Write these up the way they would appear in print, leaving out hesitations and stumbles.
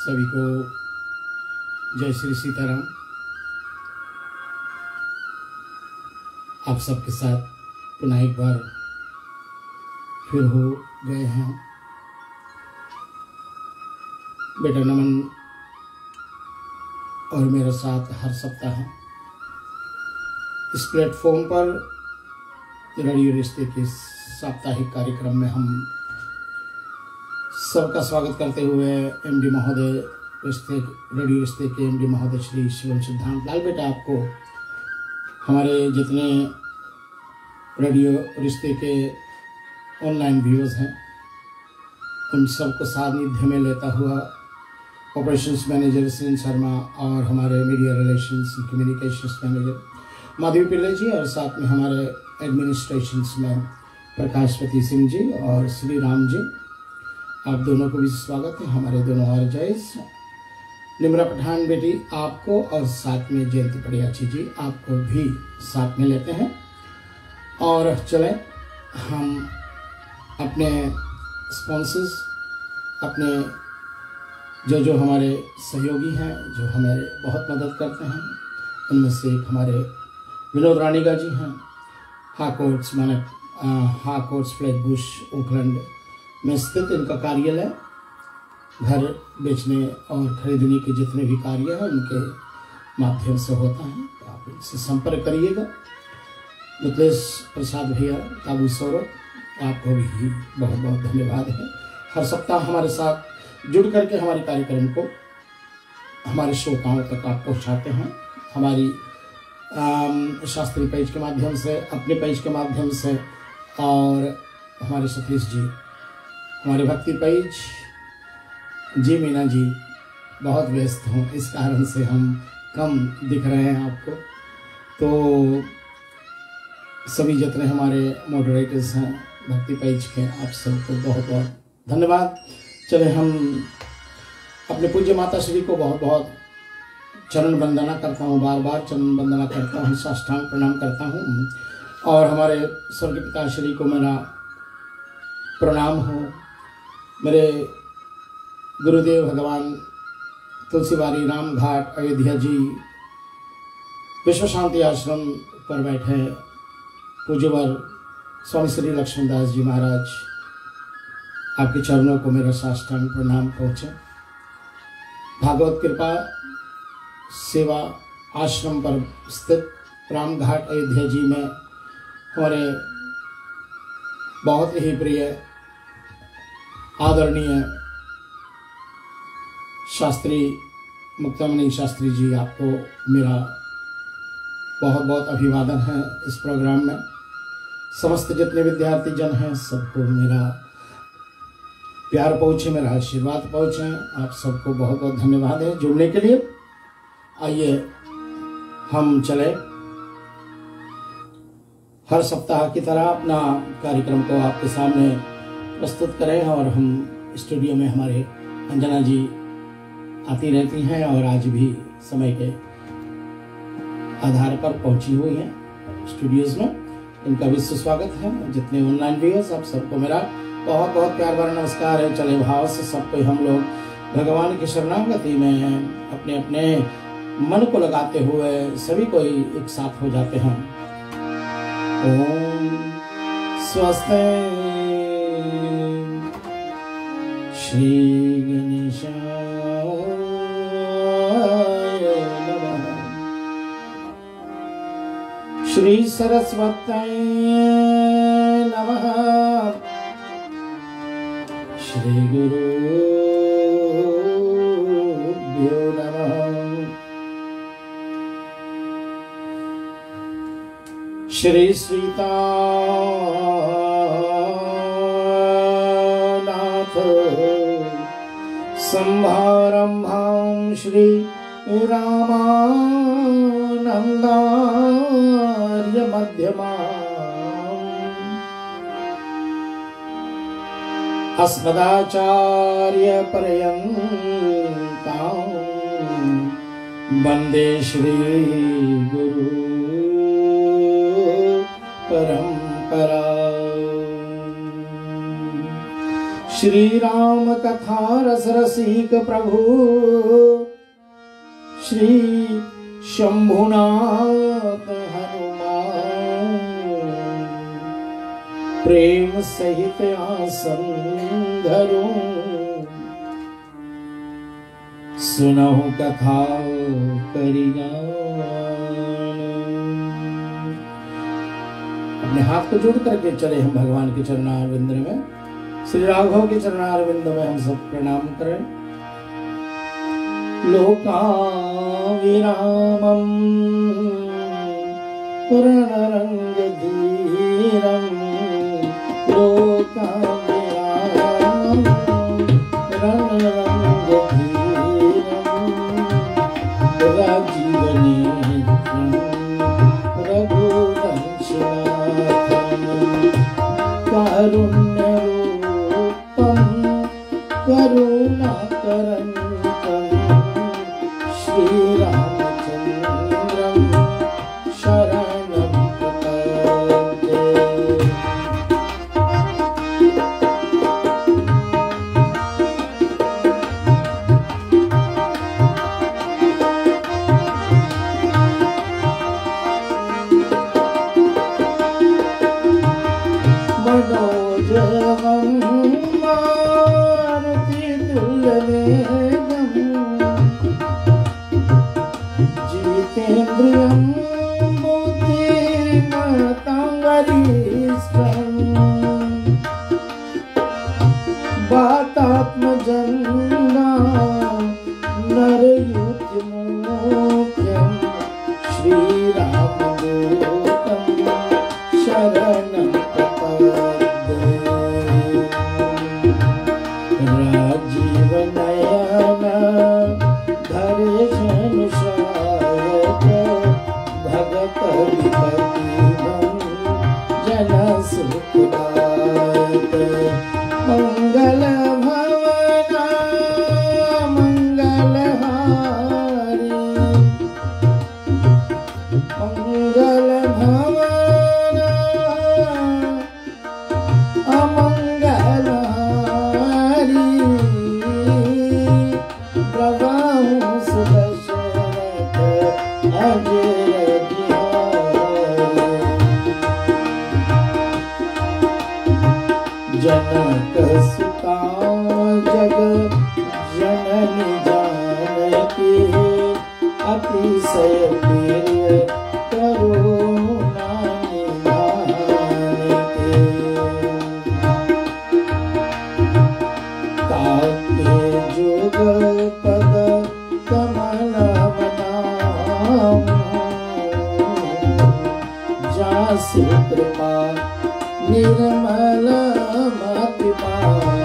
सभी को जय श्री सीताराम। आप सबके साथ पुनः एक बार फिर हो गए हैं। बेटा नमन और मेरे साथ हर सप्ताह इस प्लेटफॉर्म पर रेडियो रिश्ते के साप्ताहिक कार्यक्रम में हम सबका स्वागत करते हुए एमडी महोदय रेडियो रिश्ते के एमडी महोदय श्री शिवम सिद्धांत लाल बेटा आपको हमारे जितने रेडियो रिश्ते के ऑनलाइन व्यूअर्स हैं उन सबको सानिध्य में लेता हुआ ऑपरेशंस मैनेजर सिन शर्मा और हमारे media relations communications manager Madhavi Pillai ji और साथ में हमारे एडमिनिस्ट्रेशंस में प्रकाशपति सिंह जी और श्री राम जी, आप दोनों को भी स्वागत है। हमारे दोनों और जयस निम्रा पठान बेटी आपको और साथ में जयंती पड़ियाची जी आपको भी साथ में लेते हैं। और चले हम अपने स्पॉन्सर्स अपने जो हमारे सहयोगी हैं जो हमें बहुत मदद करते हैं उनमें से एक हमारे विनोद रानीगा जी हैं। हाकोर्ट्स फ्लैटबुश ओकलैंड में स्थित इनका कार्यालय घर बेचने और खरीदने के जितने भी कार्य हैं उनके माध्यम से होता है, तो आप इनसे संपर्क करिएगा। मिथिलेश प्रसाद भैया काबू सौरभ, आपको भी बहुत बहुत धन्यवाद है। हर सप्ताह हमारे साथ जुड़ करके हमारे कार्यक्रम को हमारे श्रोताओं तक आप पहुंचाते हैं। हमारी शास्त्रीय पेज के माध्यम से, अपने पेज के माध्यम से, और हमारे सतीश जी हमारे भक्ति पेज जी मीना जी बहुत व्यस्त हों, इस कारण से हम कम दिख रहे हैं आपको। तो सभी जितने हमारे मॉडरेटर्स हैं भक्ति पेज के, आप सबको बहुत बहुत धन्यवाद। चले हम अपने पूज्य माता श्री को बहुत बहुत चरण वंदना करता हूँ, बार बार चरण वंदना करता हूँ, साष्टांग प्रणाम करता हूँ। और हमारे स्वर्गीय पिता श्री को मेरा प्रणाम हो। मेरे गुरुदेव भगवान तुलसीबारी राम घाट अयोध्या जी विश्व शांति आश्रम पर बैठे पूज्यवर स्वामी श्री लक्ष्मणदास जी महाराज, आपके चरणों को मेरा साष्टांग प्रणाम पहुँचे। भागवत कृपा सेवा आश्रम पर स्थित रामघाट अयोध्या जी में हमारे बहुत ही प्रिय आदरणीय शास्त्री मुक्तामणि शास्त्री जी, आपको मेरा बहुत बहुत अभिवादन है। इस प्रोग्राम में समस्त जितने विद्यार्थी जन हैं सबको मेरा प्यार पहुँचे, मेरा आशीर्वाद पहुँचे। आप सबको बहुत बहुत धन्यवाद है जुड़ने के लिए। आइए हम चले हर सप्ताह की तरह अपना कार्यक्रम को आपके सामने प्रस्तुत करें। और हम स्टूडियो में हमारे अंजना जी आती रहती हैं और आज भी समय के आधार पर पहुंची हुई हैं स्टूडियोज में। इनका भी सुस्वागत है। जितने ऑनलाइन व्यूअर्स, आप सबको मेरा बहुत बहुत प्यार भरा नमस्कार है। चले भाव से सबको हम लोग भगवान की शरणागति में अपने अपने मन को लगाते हुए सभी कोई एक साथ हो जाते हैं। ओम स्वस्ति श्री गणेशाय नमः, श्री सरस्वत्यै नमः, श्री गुरुभ्यो नमः। श्री सीतानाथ समारंभां श्री रामानन्दार्य मध्यमाम् अस्मदाचार्य पर्यन्तां वन्दे श्री गुरु परंपरा। श्री राम कथा रस रसिक प्रभु श्री शंभुनाथ हनुमान प्रेम सहित आसन धरो सुनहु कथा करिया। अपने हाथ को जोड़ करके चले हम भगवान के चरणारविंद में, श्री राघव के चरणारविंद में हम सब प्रणाम करें। लोकाविरामं रणरंगधीरं लोकाविरामं रणरंगधीरं राजीवनेत्रं रघुवंशनाथं कारुण्यरूपं करुणाकरं श्रीरामचन्द्रं शरणं प्रपद्ये। मनोजवं मारुतितुल्यवेगम् जितेन्द्रियं बुद्धिमतां वरिष्ठम् वातात्मजं नरयूथमुख्यं श्रीरामदूतं शरणं प्रपद्ये। राजीवनयन धरेशनुषायक भगत विपतिनं जनसुखदायक मंगल भवना मंगलहारी मंगल भवना अमंगलहारी प्रभु सुदशरथ अजय बिहारी। जनक सुता जग जननी जानकी अतिशय प्रिय करुणा निधानके। ताके जुग पद कमल बनाम जासु कृपा निर्मल मति पावो।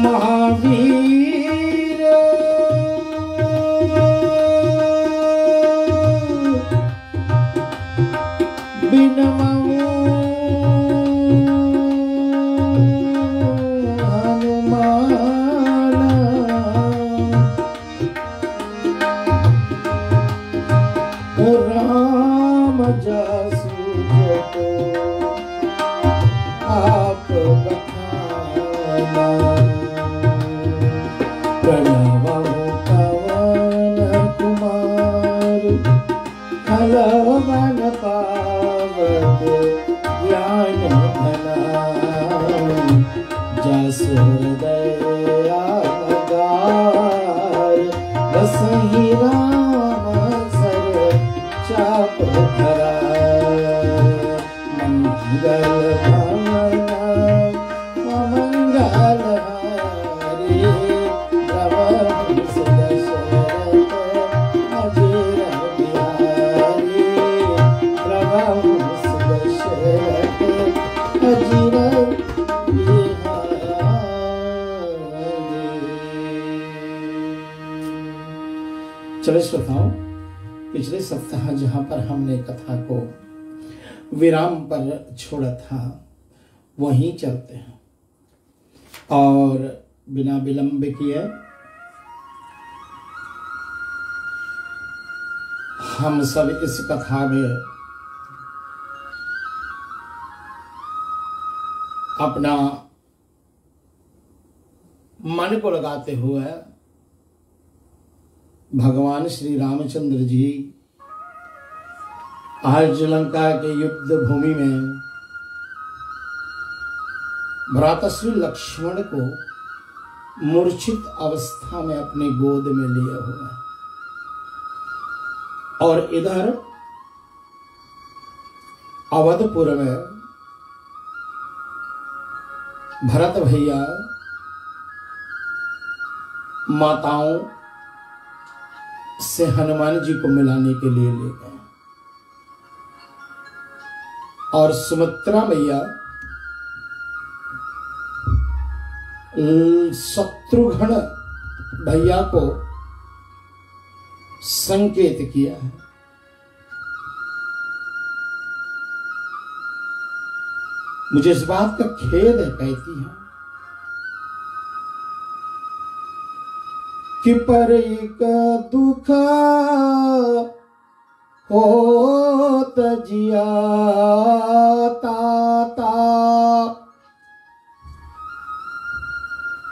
महावीर बिनमऊ हनुमान राम जसु जपो आप बखाना। प्रणवं पवन कुमार खलवन पावक ज्ञान घना। जस हृदय आगार बसहि राम सर चाप धरा। मंगल भवन मंगल हारी प्रभु सुदशरथ अजय बिहारी। प्रभु सुदशरथ अजय बिहारी। श्रोताओं, पिछले सप्ताह जहां पर हमने कथा को विराम पर छोड़ा था वहीं चलते हैं और बिना विलंब किए हम सब इस कथा में अपना मन को लगाते हुए भगवान श्री रामचंद्र जी आज लंका के युद्ध भूमि में भ्राताश्री लक्ष्मण को मूर्छित अवस्था में अपनी गोद में लिए हुए और इधर अवधपुर में भरत भैया माताओं से हनुमान जी को मिलाने के लिए ले गए और सुमित्रा मैया शत्रुघ्न भैया को संकेत किया है। मुझे इस बात का खेद है, कहती है कि पर एक दुख होत जिया ताता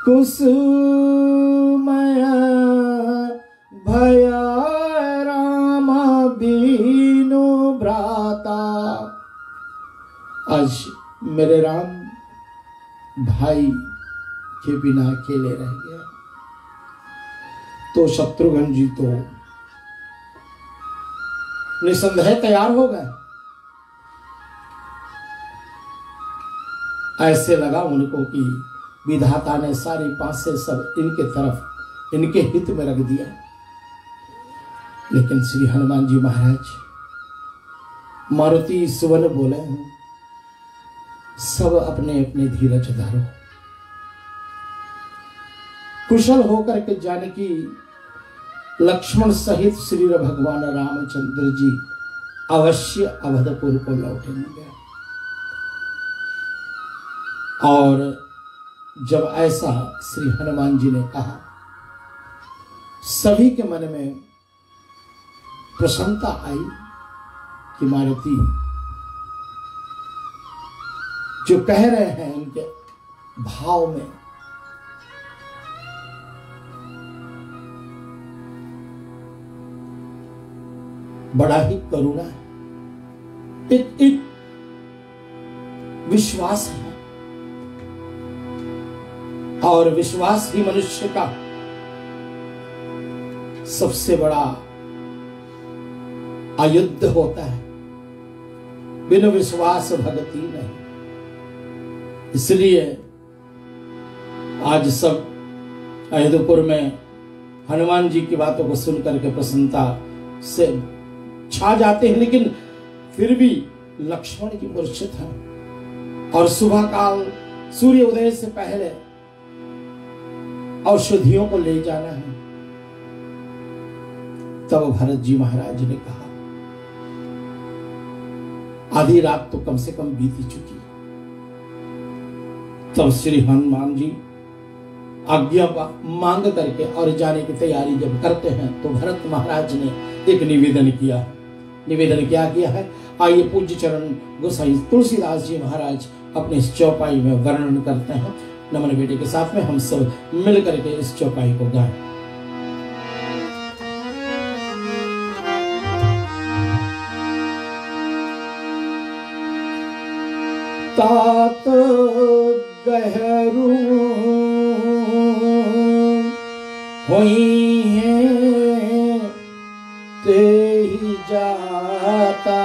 कुसुमय भया राम बीनु भ्राता। आज मेरे राम भाई के बिना अकेले रह गया। तो शत्रुघ्न जी तो निसंदेह तैयार हो गए। ऐसे लगा उनको कि विधाता ने सारी पासे सब इनके तरफ, इनके हित में रख दिया। लेकिन श्री हनुमान जी महाराज मारुति सुवन बोले, सब अपने अपने धीरज धरो, कुशल होकर के जानकी लक्ष्मण सहित श्री भगवान रामचंद्र जी अवश्य अवधपुर को लौटेंगे। और जब ऐसा श्री हनुमान जी ने कहा, सभी के मन में प्रसन्नता आई कि मारुति जो कह रहे हैं उनके भाव में बड़ा ही करुणा है, एक विश्वास है। और विश्वास ही मनुष्य का सबसे बड़ा आयुध होता है। बिना विश्वास भक्ति नहीं। इसलिए आज सब अयोध्यापुर में हनुमान जी की बातों को सुनकर के प्रसन्नता से छा जाते हैं। लेकिन फिर भी लक्ष्मण की मूर्छित है और सुबह काल सूर्य उदय से पहले औषधियों को ले जाना है। तब भरत जी महाराज ने कहा, आधी रात तो कम से कम बीती चुकी। तब श्री हनुमान जी आज्ञा मांग करके और जाने की तैयारी जब करते हैं तो भरत महाराज ने एक निवेदन किया। निवेदन क्या किया है, आइए पूज्य चरण गोसाई तुलसीदास जी महाराज अपने इस चौपाई में वर्णन करते हैं। नमन बेटे के साथ में हम सब मिल करके इस चौपाई को गाएं। तात गहरू होई है ते ही जाता,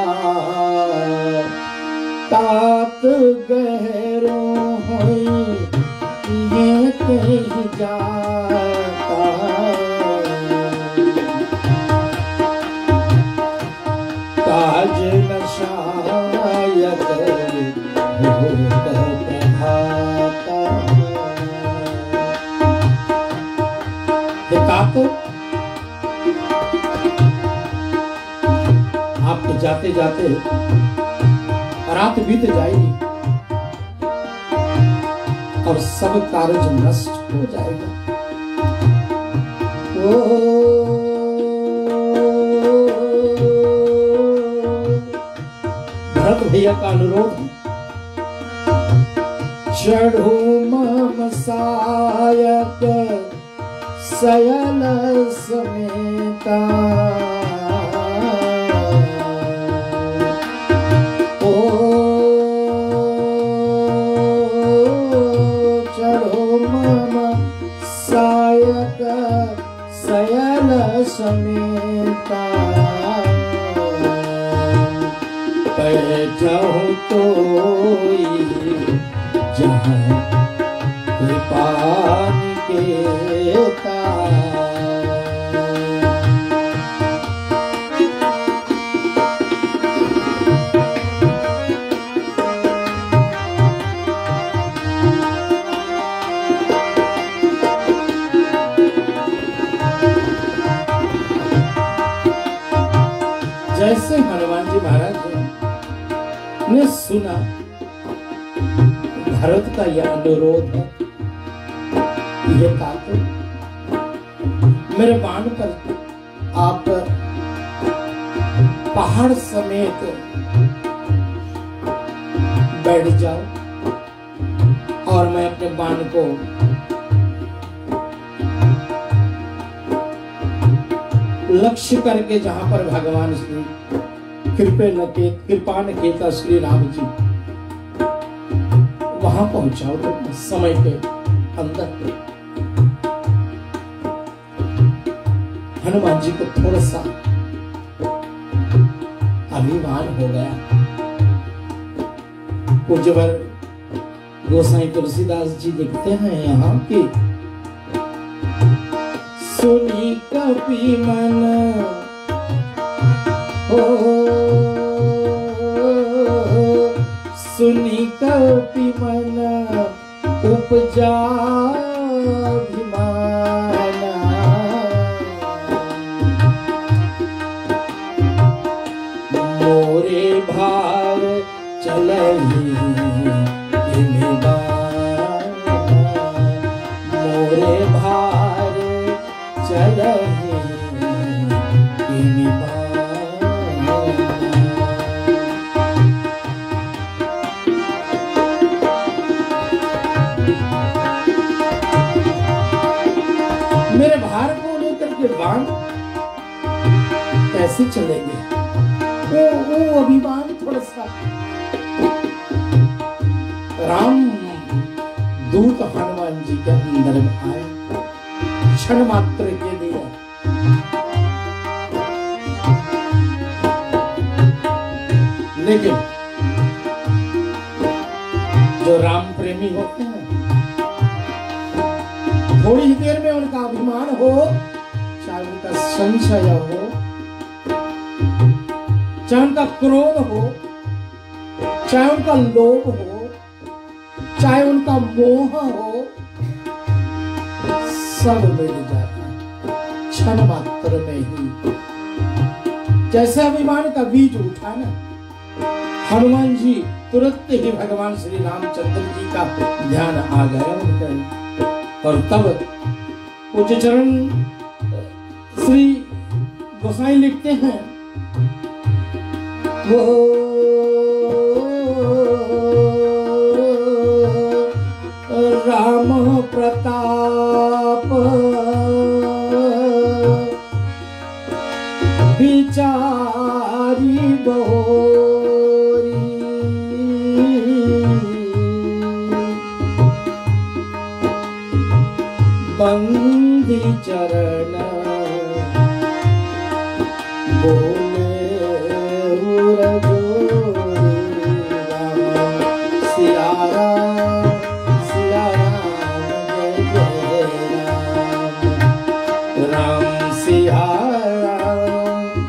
तात गहरो होई ये ते ही जाता, काज न शायद तात जाते जाते रात बीत जाएगी और सब कार्य नष्ट हो जाएगा। भरत भैया का अनुरोध है, चढ़ू मम सायक सयल समेता, ओ चढ़ो मम सायक सयल समेता, बैठहु तो जहाँ कृपा निकेता। जैसे हनुमान जी महाराज ने सुना भरत का यह अनुरोध है, ये ताकत मेरे बाण पर आप पहाड़ समेत बैठ जाओ और मैं अपने बाण को लक्ष्य करके जहां पर भगवान श्री कृपा न केता श्री राम जी वहां पहुंचाओ तो समय के अंदर। हनुमान जी को थोड़ा सा अभिमान हो गया। पूज्यवर गोसाई तुलसीदास जी लिखते हैं यहाँ की सुनी कपि मन हो, सुनी कपि मन उपजा अभिमाना, मोरे भार चलहि इन्हीं बाना, मोरे भार चलहि इन्हीं बाना। मेरे भार को लेकर के बाण कैसे चलेंगे? वो अभिमान थोड़ा सा। राम दूत हनुमान जी के अंदर में आए क्षण मात्र के लिए, लेकिन जो राम प्रेमी होते हैं थोड़ी ही देर में उनका अभिमान हो, चाहे उनका संशय हो, चाहे उनका क्रोध हो, चाहे उनका लोभ हो, चाहे उनका मोह हो, सब मिट जाता है क्षण मात्र में ही। जैसे अभिमान का बीज उठा ना, हनुमान जी तुरंत ही भगवान श्री रामचंद्र जी का ध्यान आ गया उनका, और तब पूज्य चरण श्री गोसाई लिखते हैं वो राम प्रताप विचारी बहोरी, बंदी चरण बोले उर जोरी, राम सिया राम सिया राम जय जय राम, राम सिया राम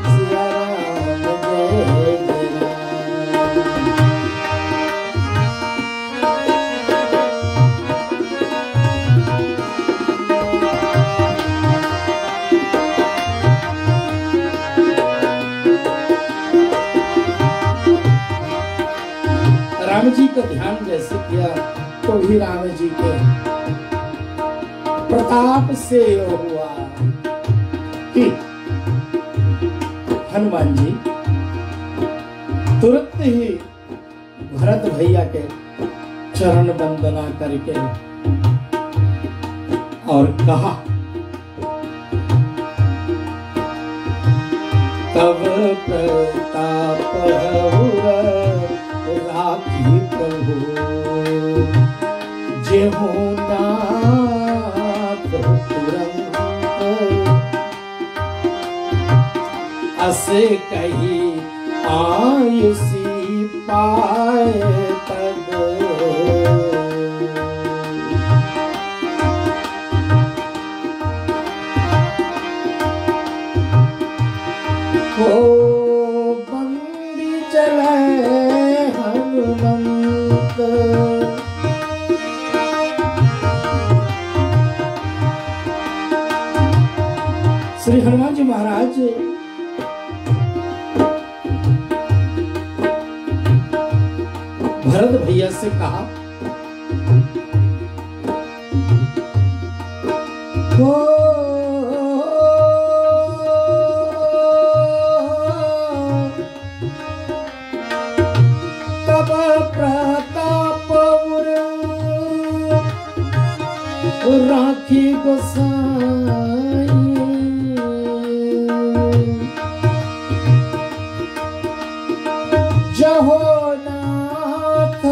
सिया राम जय जय राम। राम जी का ध्यान जैसे किया तो भी राम जी के प्रताप से हुआ कि हनुमान जी तुरंत ही भरत भैया के चरण वंदना करके और कहा, तब प्रताप राखी प्रभु जेहू नाथ तुरंत असे कही आयुषी पाए तब। ओ बंदी चले हनुमंत श्री हनुमान जी महाराज भरत भैया से कहा, तब प्रताप राखी गोसाई जहो नाथ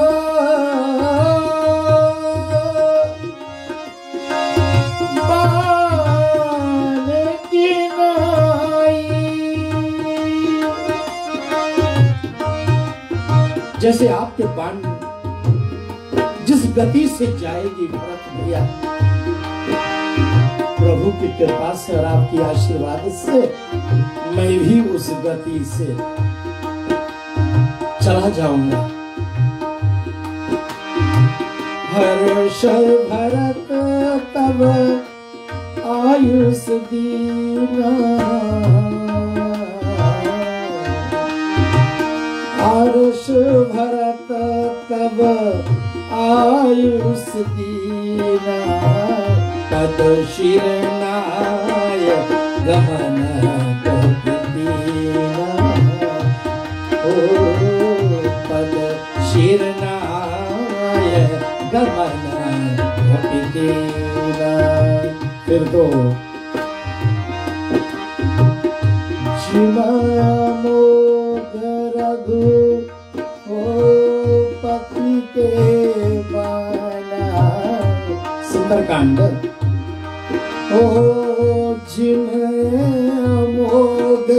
बान की नाई। जैसे आपके बाण जिस गति से जाएगी भरत भैया, प्रभु की कृपा से और आपकी आशीर्वाद से मैं भी उस गति से चला जाऊंगा। हर्ष भरत तब आयुष दीना, हर्ष भरत तब आयुष दीना, पद शिरनाय गमन दीना। ओ पद शिरनाय गमन दीना। फिर तो मोग रघु ओ पति के बाना। सुंदरकांड। ओ जिम मोग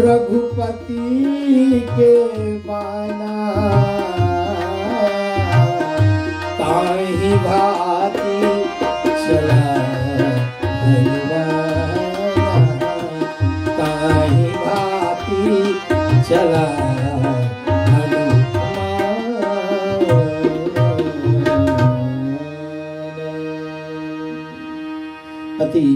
रघुपति के बाना, ताहि भांति चला ताहि भांति चला अति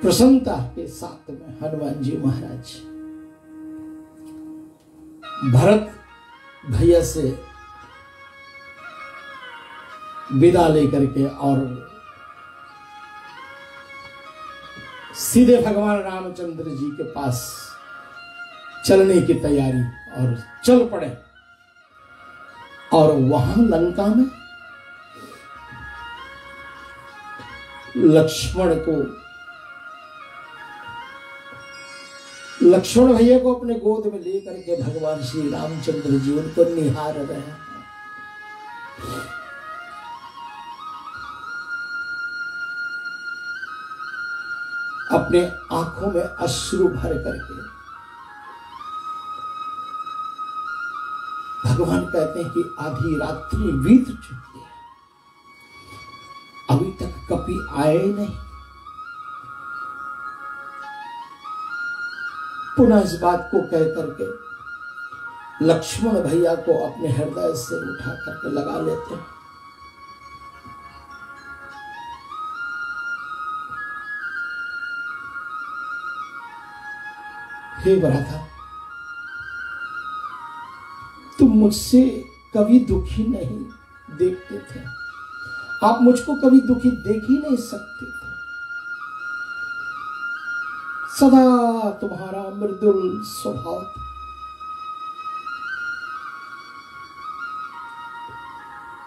प्रसन्नता के साथ में हनुमान जी महाराज भरत भैया से विदा लेकर के और सीधे भगवान रामचंद्र जी के पास चलने की तैयारी और चल पड़े। और वहां लंका में लक्ष्मण भैया को अपने गोद में लेकर के भगवान श्री रामचंद्र जी उनको निहार रहे हैं। अपने आंखों में अश्रु भर करके भगवान कहते हैं कि आधी रात्रि बीत चुकी है, अभी तक कपि आए नहीं। पुनः इस बात को कह करके लक्ष्मण भैया को अपने हृदय से उठा करके लगा लेते हैं। हे भ्राता, मुझसे कभी दुखी नहीं देखते थे, आप मुझको कभी दुखी देख ही नहीं सकते थे। सदा तुम्हारा मृदुल स्वभाव,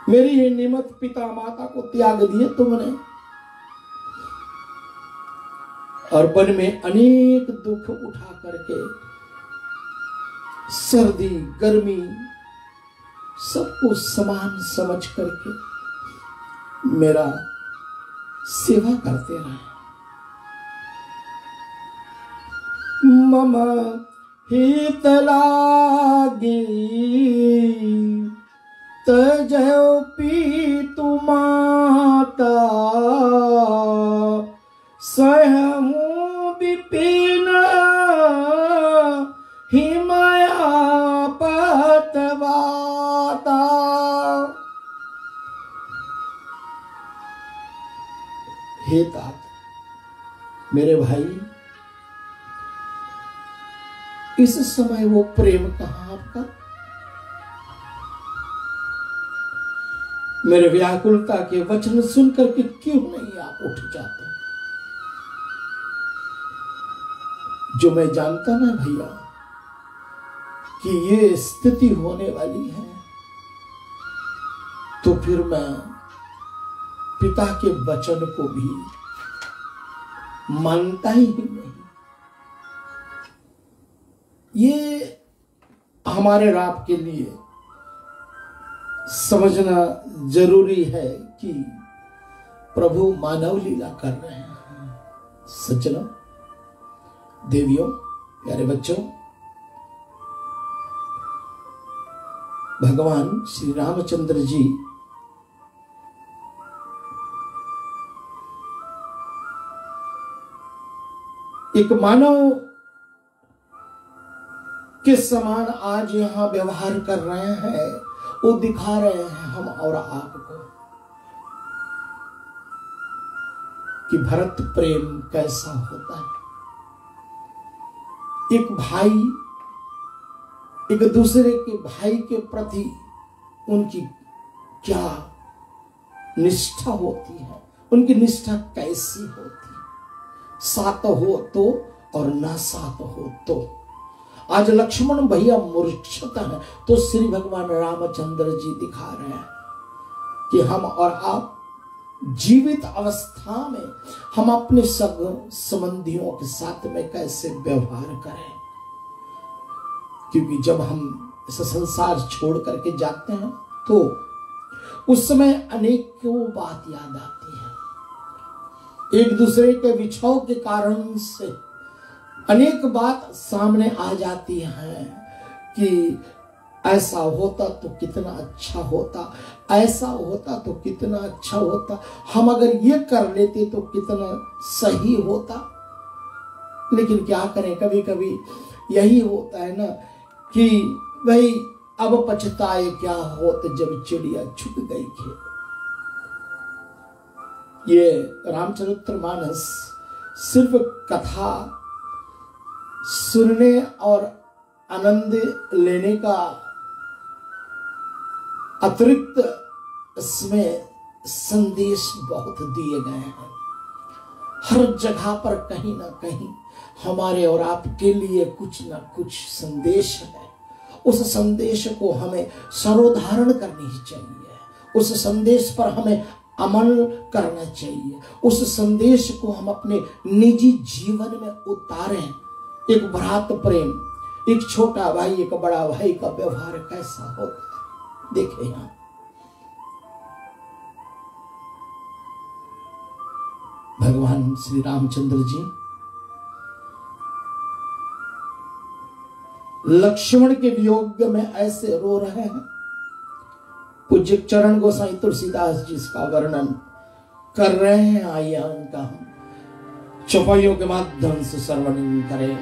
मेरी ये निमत पिता माता को त्याग दिए तुमने, और वन में अनेक दुख उठा करके सर्दी गर्मी सबको समान समझ करके मेरा सेवा करते रहे। मम हित लागी तजो पीतु माता, सहमु विपिन हिमया पतवाता। हे तात, मेरे भाई, इस समय वो प्रेम कहां आपका? मेरे व्याकुलता के वचन सुनकर के क्यों नहीं आप उठ जाते? जो मैं जानता ना भैया कि ये स्थिति होने वाली है, तो फिर मैं पिता के वचन को भी मानता ही नहीं। ये हमारे राब के लिए समझना जरूरी है कि प्रभु मानव लीला कर रहे हैं। सज्जनों, देवियों, प्यारे बच्चों, भगवान श्री रामचंद्र जी एक मानव के समान आज यहां व्यवहार कर रहे हैं। वो दिखा रहे हैं हम और आपको कि भरत प्रेम कैसा होता है। एक भाई एक दूसरे के भाई के प्रति उनकी क्या निष्ठा होती है, उनकी निष्ठा कैसी होती है, साथ हो तो और ना साथ हो तो। आज लक्ष्मण भैया मूर्छित हैं तो श्री भगवान रामचंद्र जी दिखा रहे हैं कि हम और आप जीवित अवस्था में हम अपने सब संबंधियों के साथ में कैसे व्यवहार करें। क्योंकि जब हम इस संसार छोड़ करके जाते हैं तो उस समय अनेकों बात याद आती है। एक दूसरे के बिछाव के कारण से अनेक बात सामने आ जाती है कि ऐसा होता तो कितना अच्छा होता, ऐसा होता तो कितना अच्छा होता, हम अगर ये कर लेते तो कितना सही होता। लेकिन क्या करें, कभी कभी यही होता है ना कि भाई अब पछताए क्या होत जब चिड़िया छुप गई खेत। ये रामचरितमानस सिर्फ कथा सुनने और आनंद लेने का अतिरिक्त इसमें संदेश बहुत दिए गए हैं। हर जगह पर कहीं ना कहीं हमारे और आपके लिए कुछ ना कुछ संदेश है। उस संदेश को हमें सर्वधारण करनी चाहिए, उस संदेश पर हमें अमल करना चाहिए, उस संदेश को हम अपने निजी जीवन में उतारें। एक भ्रात प्रेम, एक छोटा भाई एक बड़ा भाई का व्यवहार कैसा होता है, देखें यहां भगवान श्री रामचंद्र जी लक्ष्मण के वियोग में ऐसे रो रहे हैं। पूज्य चरण गोसाई तुलसीदास जी इसका वर्णन कर रहे हैं। आइए उनका हम चौपाइयों के माध्यम से श्रवण करें।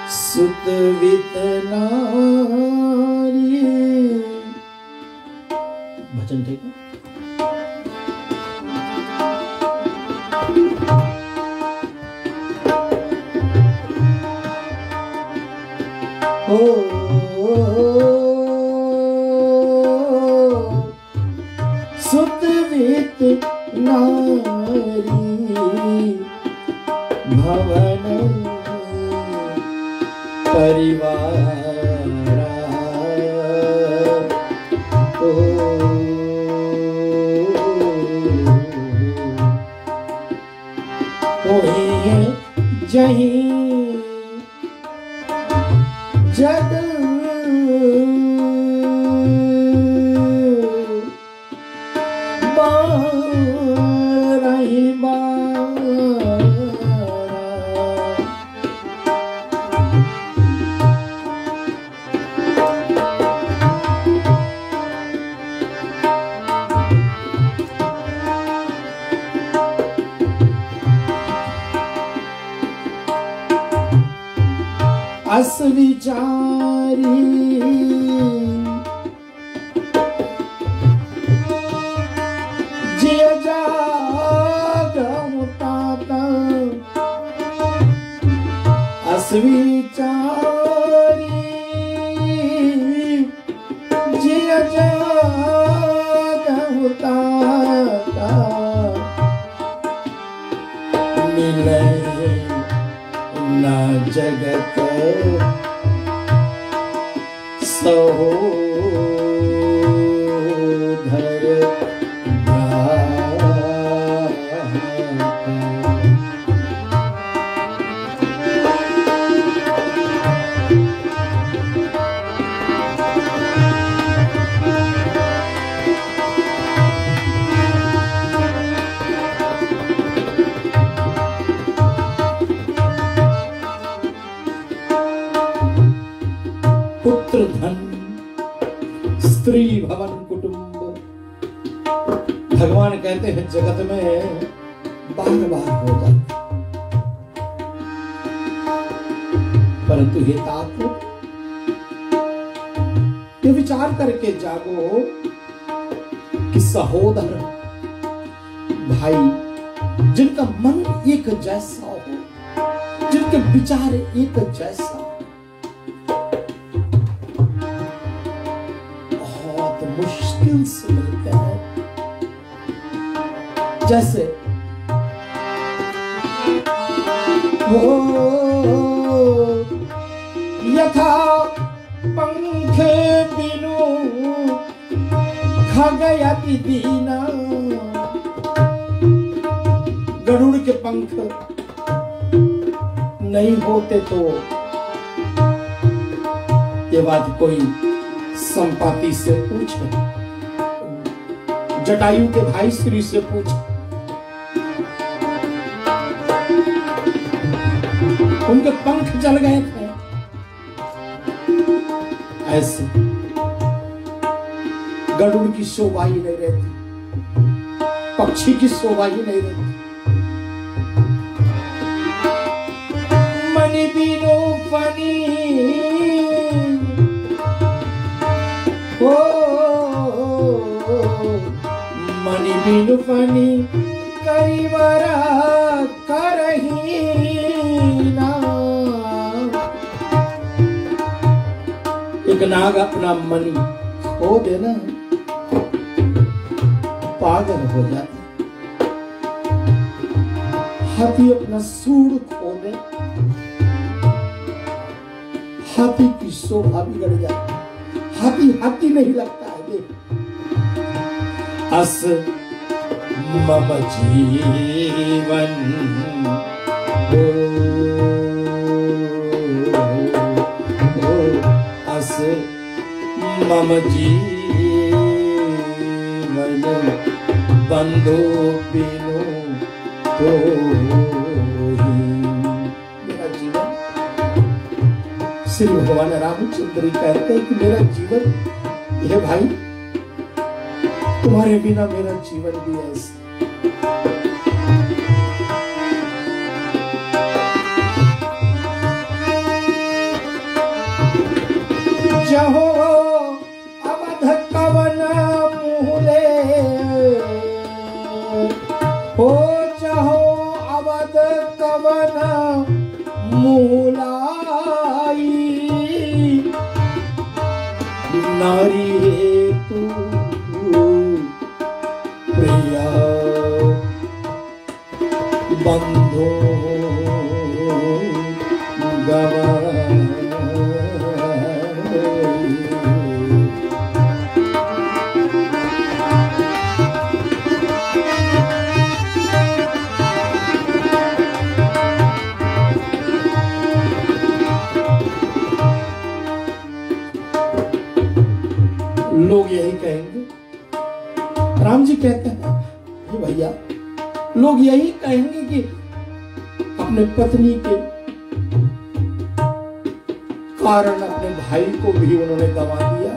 सुत वितना भजन देगा। सुतवित नारी भवन परिवार जहीं जग बारही बारा अस विचारी जिय जागम ताता अस विचारी जिय जागम ताता मिले ना जगत सहोधर पुत्र धन स्त्री भवन कुटुंब। भगवान कहते हैं जगत में बार बार हो जाता, परंतु हे तात ये विचार करके जागो कि सहोदर भाई जिनका मन एक जैसा हो, जिनके विचार एक जैसा, मुश्किल से मिलते हैं। जैसे हो यथा पंख बिनु खगयति दीना। गरुड़ के पंख नहीं होते तो ये बात कोई संपाति से पूछे, जटायु के भाई श्री से पूछे, उनके पंख जल गए थे। ऐसे गरुड़ की शोभा ही नहीं रहती, पक्षी की शोभा ही नहीं रहती। मणि बिनु फनी मणि बिनु फनी करिवरा करही ना। एक नाग अपना मणि खो देना पागल हो जाता, हाथी अपना सूंड खो दे हाथी की शोभा बिगड़ जाती, हाथी हाथी नहीं लगता है। देख अस मम जीवन अस मम जीवन बंधु बिनु तो मेरा जीवन। श्री भगवान रामचंद्र कहते हैं कि मेरा जीवन ये भाई तुम्हारे बिना मेरा जीवन भी ऐसा। जहो अवध कवन मुहले नारी है तू प्रिया बंधो गवाए। लोग यही कहेंगे, राम जी कहते हैं भैया, लोग यही कहेंगे कि अपने पत्नी के कारण अपने भाई को भी उन्होंने गंवा दिया।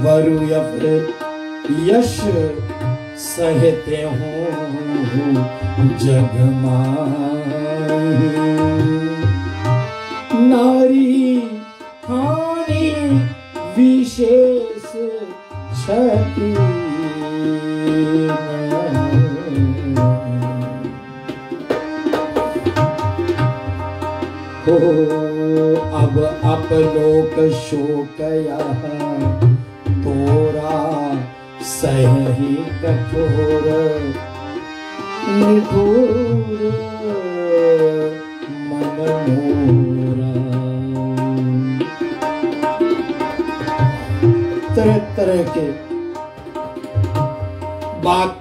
वरु या फिर यश सहते हो जग माई, नारी हानि विशेष क्षति। हो अब अपलोक शोक तोरा सही कठोर निठुर मन मोरा। तरह तरह के बात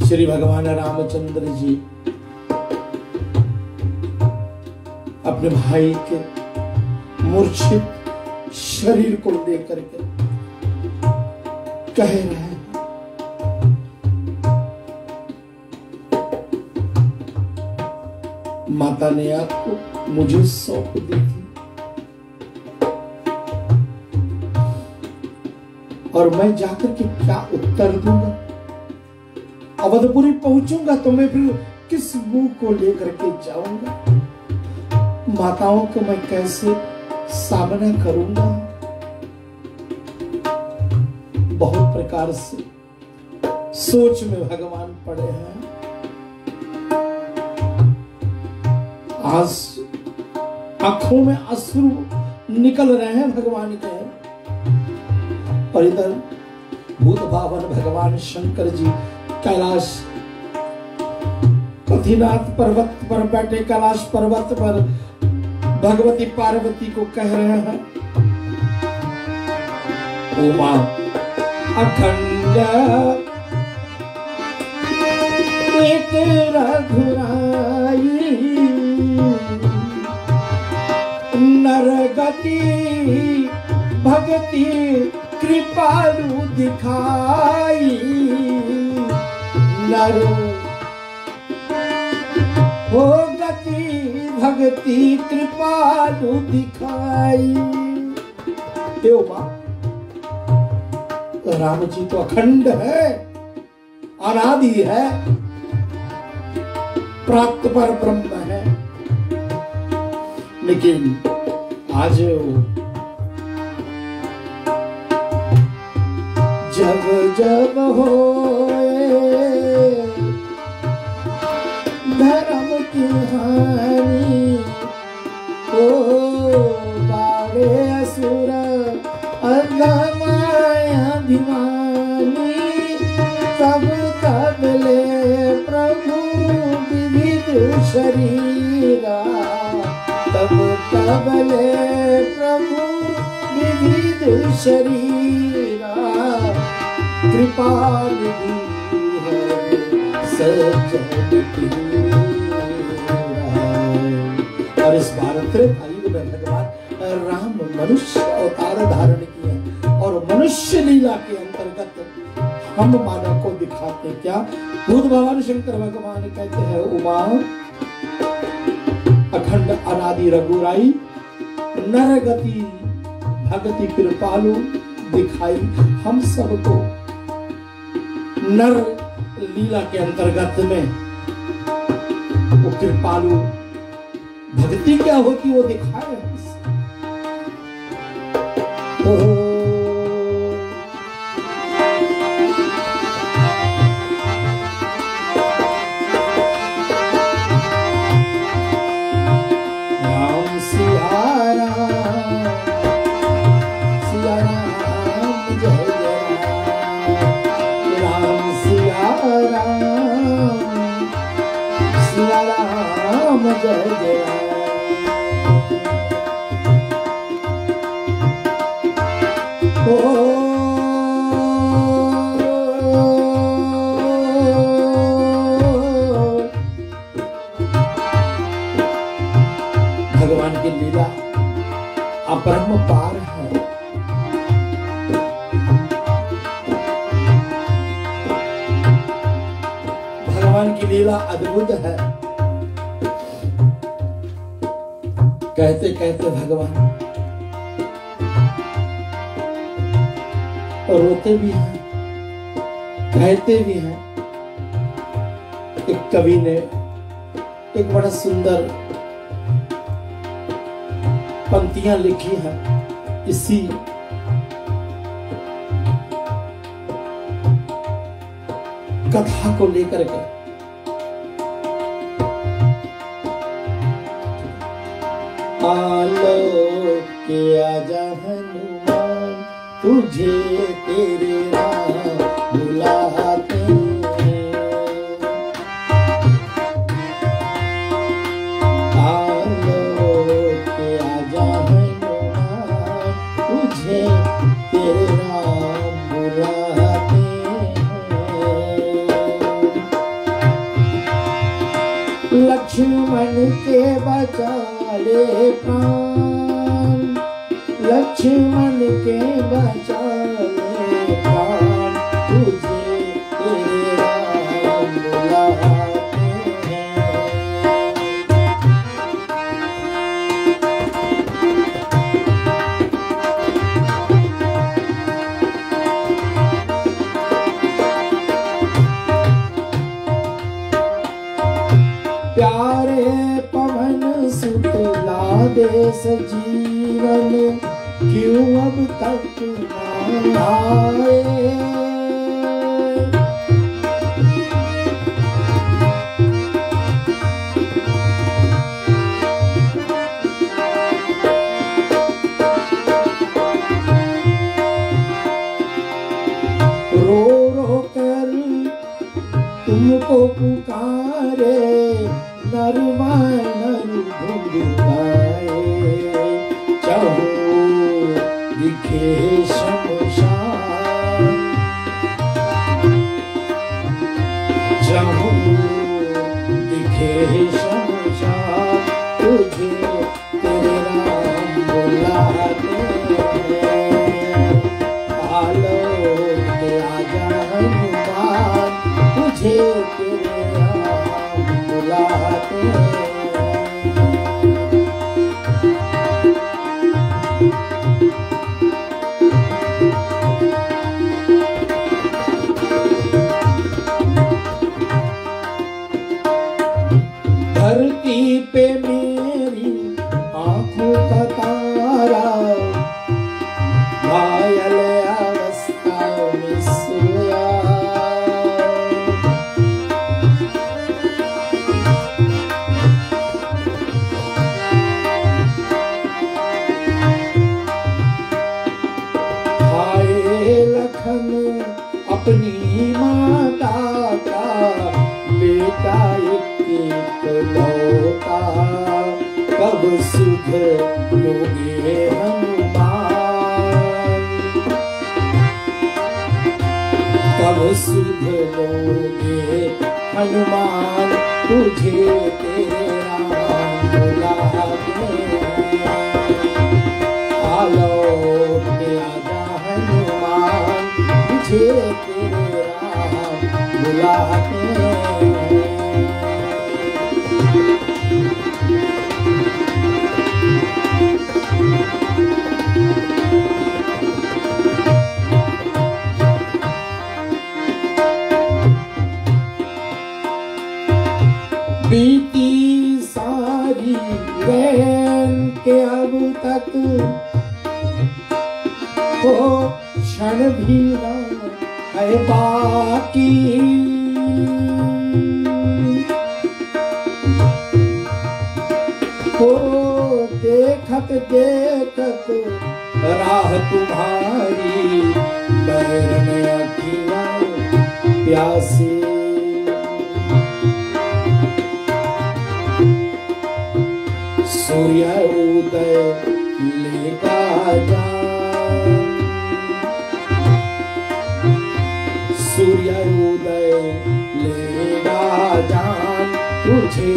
श्री भगवान रामचंद्र जी अपने भाई के मूर्छित शरीर को लेकर के कह रहे हैं, माता ने आपको मुझे सौंप दी थी और मैं जाकर के क्या उत्तर दूंगा? अवधपुरी पहुंचूंगा तो मैं फिर किस मुंह को लेकर के जाऊंगा? माताओं को मैं कैसे सामना करूंगा? बहुत प्रकार से सोच में भगवान पड़े हैं। आंखों में अश्रु निकल रहे हैं भगवान के। और इधर भूत भावन भगवान शंकर जी कैलाश पृथ्वीनाथ पर्वत पर बैठे कैलाश पर्वत पर भगवती पार्वती को कह रहे हैं, उमा अखंड एक रघुराई, नरगति भगति कृपालु दिखाई। नर हो गति भगति कृपालु दिखाई। राम जी तो अखंड है, अनादि है, प्राप्त पर ब्रह्म है, लेकिन आज जब जब होए धर्म की हानि, ओ बाड़े असुर अधमाया भिमानी, तब तब ले प्रभु विविध शरीरा, तब तब ले प्रभु विविध शरीरा, कृपा निधि है सज्जन तेरा। और इस बार त्रेता युग में भगवान राम मनुष्य अवतार धारण किए और मनुष्य लीला के अंतर्गत हम मानव को दिखाते क्या? भूत भगवान शंकर भगवान कहते हैं, उमा अखंड अनादि रघुराई, नरगति भगति कृपालु दिखाई। हम सबको नर लीला के अंतर्गत में वो कृपालु भक्ति क्या होती वो दिखाए। जय जय भगवान की लीला अपरंपार है। भगवान की लीला अद्भुत है। कहते कहते भगवान रोते भी हैं, कहते भी हैं। एक कवि ने एक बड़ा सुंदर पंक्तियां लिखी है इसी कथा को लेकर के। आलोक के आजा हनुमान, तुझे तेरे राम बुलाते हैं। आलोक के आजा हनुमान, तुझे तेरे राम बुलाते हैं। लक्ष्मण के बचा ले प्राण, लक्ष्मण के बचा ले प्राण, तुझे तेरे राम बुलाते हैं। प्यारे पवन सुत लादेश जीवन, क्यों अब तक न आए। रो रो कर तुमको पुकारे, नरवानर ढूंढाए। चाहो दिखे शमशान, चाहो दिखे शमशान, तुझे तेरे राम बुलाते हैं। आलोक के आजा हनुमान, तुझे तेरे राम बुलाते हैं। धरती पे मेरी आंखों का तारा, घायल अवस्था में सोया। लखन अपनी माता का बेटा एक लौटा, कब सुध लोगे हनुमान, कब सुध लोगे हनुमान, तुझे तेरे राम बुलाते हैं। आलोक के आजा हनुमान, तुझे तेरे राम बुलाते हैं। बीती सारी रैन के अब तक वो क्षण भी न है बाकी। हो देखत देखत राह तुम्हारी, बैर में अखियाँ प्यासी। सूर्य उदय लेगा जान, सूर्य उदय लेगा जान, तुझे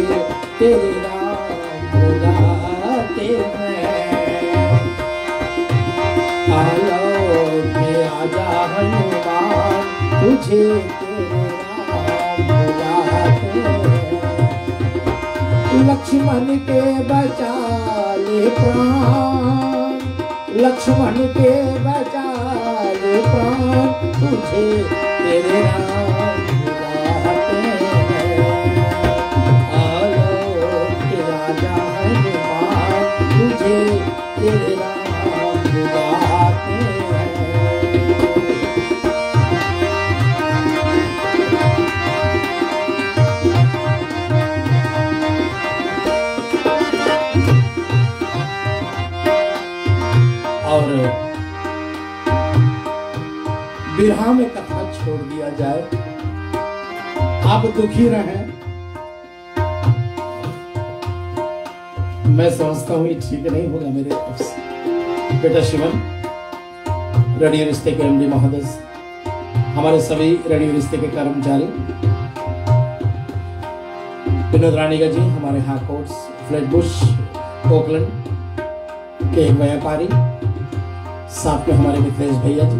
तेरे राम बुलाते हैं। आलोक में आजा हनुमान, तुझे तेरे राम बुलाते हैं। लक्ष्मण के बचा ले प्राण, लक्ष्मण के बचा ले प्राण, तुझे तेरे राम बुलाते हैं। आलोक के राजा हनुमान, तुझे तेरे राम बुलाते हैं। और बिरहा में कथा छोड़ दिया जाए, आप दुखी रहें, मैं समझता हूं ये ठीक नहीं होगा मेरे तरफ से। बेटा शिवन, रेडियो रिश्ते के एमडी महोदय, हमारे सभी रेडियो रिश्ते के कर्मचारी, विनोद रानीगा जी, हमारे हाकोट्स, फ्लैटबुश, ओकलैंड के एक व्यापारी, साथ में हमारे मिथलेश भैया जी,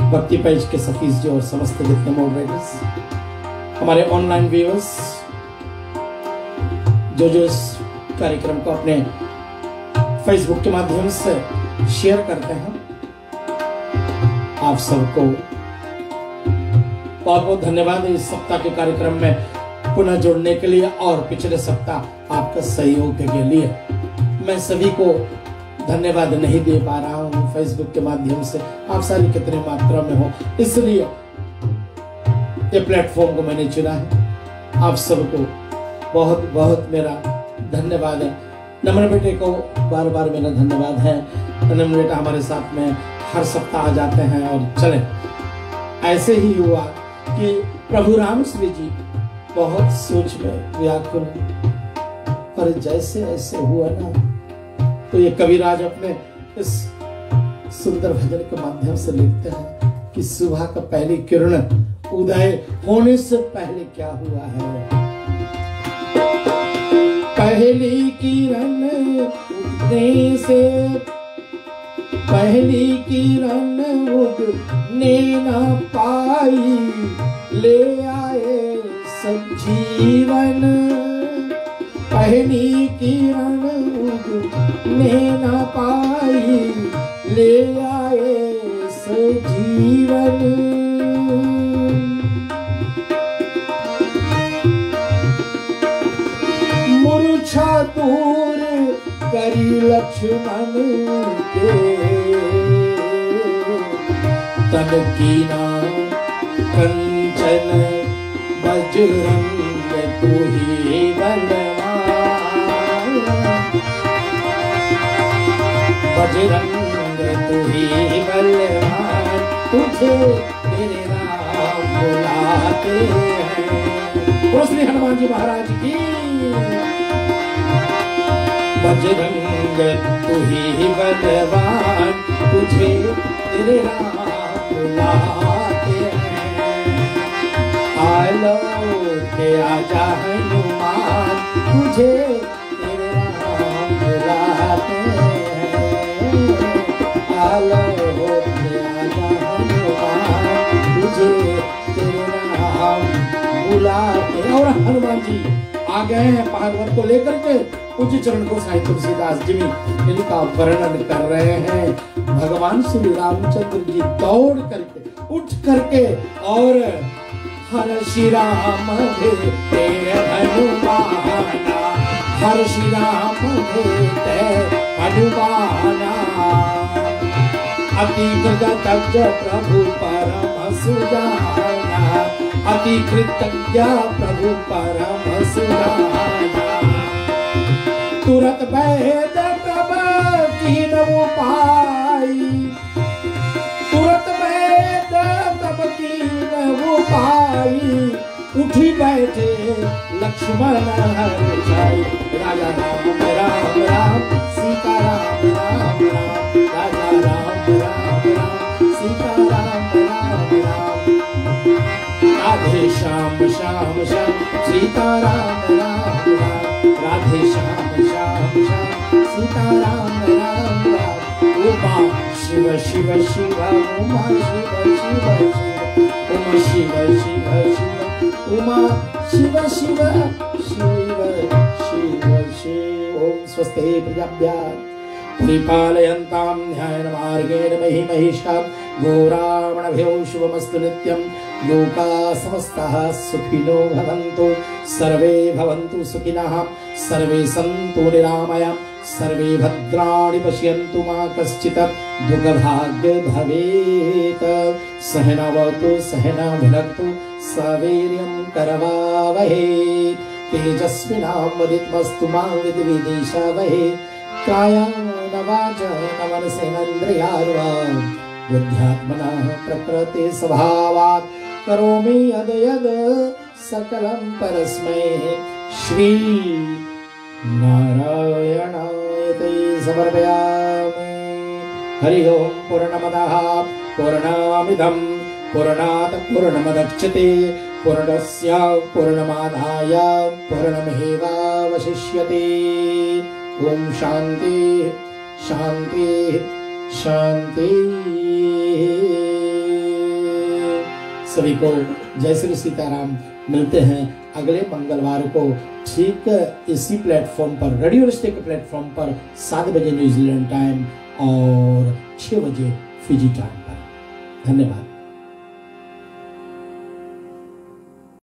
भक्ति पेज के सतीश जी और समस्त जितने मॉडरेटर्स, हमारे ऑनलाइन व्यूअर्स जो इस कार्यक्रम को अपने फेसबुक के माध्यम से शेयर करते हैं, आप सबको बहुत बहुत धन्यवाद इस सप्ताह के कार्यक्रम में पुनः जुड़ने के लिए और पिछले सप्ताह आपका सहयोग के लिए। मैं सभी को धन्यवाद नहीं दे पा रहा हूं फेसबुक के माध्यम से, आप सारी कितने मात्रा में हो, इसलिए ये प्लेटफॉर्म को मैंने चुना है। आप सबको बहुत बहुत मेरा धन्यवाद है। नमन बेटे को बार बार मेरा धन्यवाद है। नमन बेटा हमारे साथ में हर सप्ताह आ जाते हैं और चले। ऐसे ही हुआ कि प्रभु राम श्री जी बहुत सोच में व्याकुल, पर जैसे ऐसे हुआ ना, तो ये कविराज अपने इस सुंदर भजन के माध्यम से लिखते हैं कि सुबह का पहली किरण उदय होने से पहले क्या हुआ है। पहली किरण उगने से, पहली किरण उगने न पाई, ले आए सब जीवन। पहली किरण उगने न पाई, ले आए सजीवन। मूर्छा दूर करी लक्ष्मण के, तन कीना कंचन बजरंग तू ही बलवान। बजरंग तू ही बलवान, तुझे तेरे राम बुलाते हैं। बोलो श्री हनुमान जी महाराज की। बजरंग तू ही बलवान, तुझे तेरे राम बुलाते हैं। आलो के आजा हनुमान, तुझे तेरे राम बुलाते हैं। आलो के आजा हनुमान, तुझे तेरे राम बुलाते। और हनुमान जी आ गए हैं भागवत को लेकर के। पूज्य चरण को साईं तुलसीदास जी इनका वर्णन कर रहे हैं। भगवान श्री रामचंद्र जी दौड़ करके उठ करके और हर श्री राम भेटे हनुमाना, हर श्री राम भेटे हनुमाना। अति कृतज्ञ प्रभु परम सुजाना, अति कृतज्ञ प्रभु परम सुजाना। तुरत भेद तब कीन उपाई, तुरत भेद तब कीन उपाई। उठी बैठे लक्ष्मण हर्षाई, राजा राम राम राम सीता राम राम राम राजा राम राम राम सीता राम राम राम राधे श्याम श्याम श्याम सीता राम राम राम राधे श्याम श्याम श्याम सीता राम राम राम उमा शिव शिव शिव उमा शिव शिव शिव उमा शिव शिव शिव उमा शिव शिव शिव शिव शिव ओम स्वस्ति प्रजाभ्यां परिपालयन्तां न्यायेन मार्गेण महि महिषां गोब्राह्मणभ्यो शुभमस्तु नित्यं लोकाः समस्ताः सुखिनो भवन्तु सर्वे भवन्तु सुखिनः सर्वे सन्तु निरामयाः सर्वे भद्राणि पश्यन्तु मा कश्चित् दुःखभाग् भवेत् सहनावतु सहना भुनक्तु सवीर्यं करवावहै तेजस्विनावधीतमस्तु मा विद्विषावहै कायेन वाचा मनसेन्द्रियार्वा बुद्ध्यात्मना प्रकृति स्वभावात् करोमि यद् यद् सकलं परस्मै श्री नारायणाय समर्पयामि। हरि ओम पूर्णमदः पूर्णमिदं पूर्णात् पूर्णमुदच्यते पूर्णस्य पूर्णमादाय पूर्णमेवावशिष्यते। ओम शांति शांति शांति। सभी को जय श्री सीताराम। मिलते हैं अगले मंगलवार को ठीक इसी प्लेटफॉर्म पर, रेडियो रिश्ते के प्लेटफॉर्म पर 7 बजे न्यूजीलैंड टाइम और 6 बजे फिजी टाइम पर। धन्यवाद।